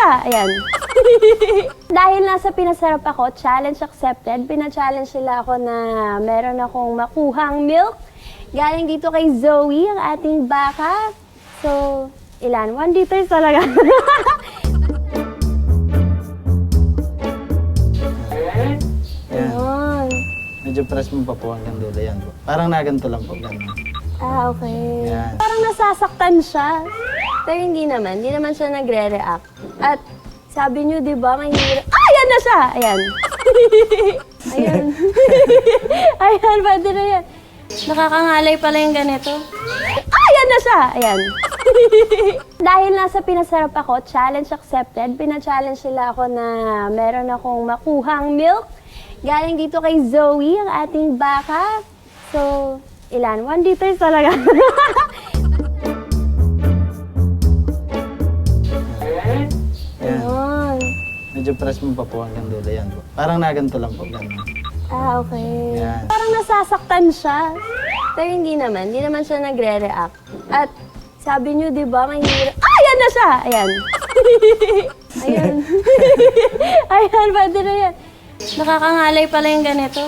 siya! Ayan. Dahil nasa pinasarap ako, challenge accepted. Pina-challenge sila ako na meron akong makuhang milk. Galing dito kay Zoe, ang ating baka. So, ilan? 1 liter talaga. Yan. Ayun. Medyo press mo pa po hanggang dulo yan po. Parang naganto lang po. Ganun. Ah, okay. Yan. Parang nasasaktan siya. Pero hindi naman siya nagre-react. At sabi niyo, di ba, mahirap. Ah, yan na siya! Ayan. Ayan. Ayan, pwede na yan. Nakakangalay pala yung ganito. Ah, yan na siya! Ayan. Dahil nasa pinasarap ako, challenge accepted. Pina-challenge sila ako na meron akong makuhang milk. Galing dito kay Zoe, ang ating baka. So, ilan? 1 liter talaga. Yan. Ayun. Medyo press mo pa po hanggang dulo yan po. Parang naganto lang po. Ganun. Ah, okay. Yan. Parang nasasaktan siya. Pero hindi naman siya nagre-react. At sabi niyo, di ba, mahirap. Ah, yan na siya! Ayan. Ayan. Ayan, pwede na yan. Nakakangalay pala yung ganito.